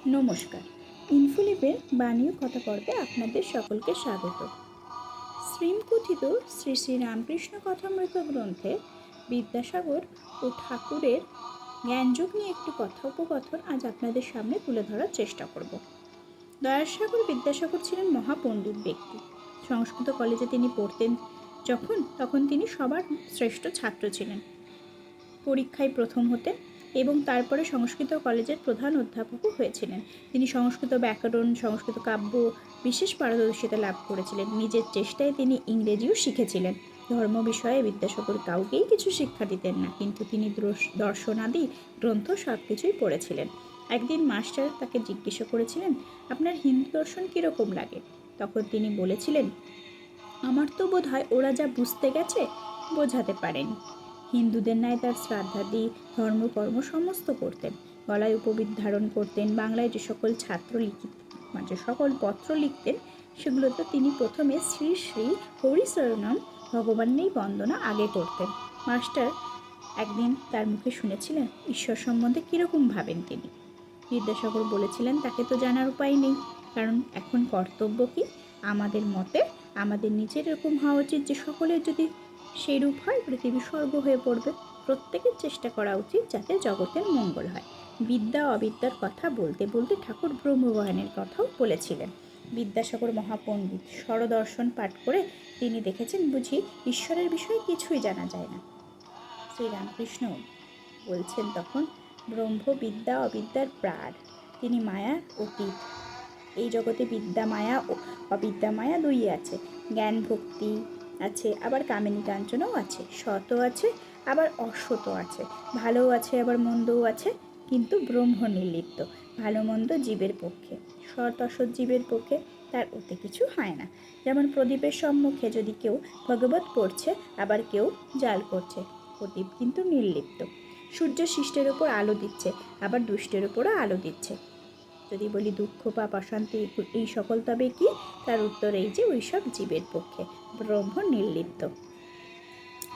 নমস্কার, ইনফোলিভের বাণী ও কথা পর্বে আপনাদের সকলকে স্বাগত। শ্রীমকথিত শ্রী শ্রী রামকৃষ্ণ কথামৃত গ্রন্থে বিদ্যাসাগর ও ঠাকুরের জ্ঞানযোগ নিয়ে একটি কথোপকথন আজ আপনাদের সামনে তুলে ধরার চেষ্টা করব। দয়াসাগর বিদ্যাসাগর ছিলেন মহাপণ্ডিত ব্যক্তি। সংস্কৃত কলেজে তিনি পড়তেন তখন তিনি সবার শ্রেষ্ঠ ছাত্র ছিলেন। পরীক্ষায় প্রথম হতেন এবং তারপরে সংস্কৃত কলেজের প্রধান অধ্যাপকও হয়েছিলেন। তিনি সংস্কৃত ব্যাকরণ, সংস্কৃত কাব্য বিশেষ পারদর্শিতা লাভ করেছিলেন। নিজের চেষ্টায় তিনি ইংরেজিও শিখেছিলেন। ধর্ম বিষয়ে বিদ্যাসাগর কাউকেই কিছু শিক্ষা দিতেন না, কিন্তু তিনি দর্শনাদি গ্রন্থ সব কিছুই পড়েছিলেন। একদিন মাস্টার তাকে জিজ্ঞাসা করেছিলেন, আপনার হিন্দু দর্শন কীরকম লাগে? তখন তিনি বলেছিলেন, আমার তো বোধ হয় ওরা যা বুঝতে গেছে বোঝাতে পারেনি। হিন্দুদের ন্যায় তার শ্রাদ্ধাদি ধর্মকর্ম সমস্ত করতেন। গলায় উপবীত ধারণ করতেন। বাংলায় যে সকল পত্র লিখতেন সেগুলোতে তিনি প্রথমে শ্রী শ্রী হরিচরণম ভগবানেরই বন্দনা আগে করতেন। মাস্টার একদিন তার মুখে শুনেছিলেন ঈশ্বর সম্বন্ধে কীরকম ভাবেন তিনি। বিদ্যাসাগর বলেছিলেন, তাকে তো জানার উপায় নেই, কারণ এখন কর্তব্য কি? আমাদের মতে আমাদের নিজের এরকম হওয়া উচিত যে সকলের যদি সেই রূপ হয় পৃথিবী স্বর্গ হয়ে পড়বে। প্রত্যেকের চেষ্টা করা উচিত যাতে জগতের মঙ্গল হয়। বিদ্যা অবিদ্যার কথা বলতে বলতে ঠাকুর ব্রহ্মজ্ঞানের কথাও বলেছিলেন। বিদ্যাসাগর মহাপণ্ডিত। স্বরদর্শন পাঠ করে তিনি দেখেছেন বুঝি ঈশ্বরের বিষয়ে কিছুই জানা যায় না। শ্রীরামকৃষ্ণ বলছেন তখন, ব্রহ্ম বিদ্যা অবিদ্যার প্রাণ, তিনি মায়ার অতীত। এই জগতে বিদ্যা মায়া ও অবিদ্যা মায়া দুই আছে। জ্ঞান ভক্তি আছে, আবার কামিনী কাঞ্চনও আছে। সতও আছে, আবার অসতও আছে। ভালোও আছে, আবার মন্দও আছে, কিন্তু ব্রহ্ম নির্লিপ্ত। ভালো মন্দ জীবের পক্ষে, সৎ অসৎ জীবের পক্ষে তার ওতে কিছু হয় না। যেমন প্রদীপের সম্মুখে যদি কেউ ভগবত পড়ছে, আবার কেউ জাল করছে, প্রদীপ কিন্তু নির্লিপ্ত। সূর্য শিষ্টের ওপর আলো দিচ্ছে, আবার দুষ্টের ওপরও আলো দিচ্ছে। যদি বলি দুঃখ পাপ অশান্তি এই সকল তবে কি? তার উত্তর এই যে ওইসব জীবের পক্ষে, ব্রহ্ম নির্লিপ্ত।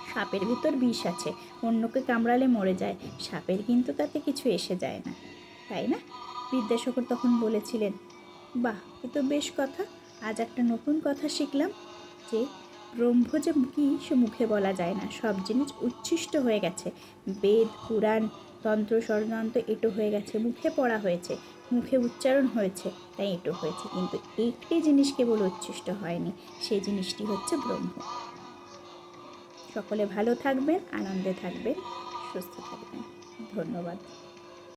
সাপের ভিতর বিষ আছে, অন্যকে কামড়ালে মরে যায়, সাপের কিন্তু তাতে কিছু এসে যায় না, তাই না? বিদ্যাসাগর তখন বলেছিলেন, বাহ, এ তো বেশ কথা। আজ একটা নতুন কথা শিখলাম যে ব্রহ্ম যে কি সে মুখে বলা যায় না, সব জিনিস উচ্ছিষ্ট হয়ে গেছে। বেদ পুরাণ তন্ত্র ষড়যন্ত্র এটো হয়ে গেছে, মুখে পড়া হয়েছে, মুখে উচ্চারণ হয়েছে, তাই এটো হয়েছে, কিন্তু একটি জিনিস কেবল উচ্ছিষ্ট হয়নি, সেই জিনিসটি হচ্ছে ব্রহ্ম। সকলে ভালো থাকবেন, আনন্দে থাকবেন, সুস্থ থাকবেন। ধন্যবাদ।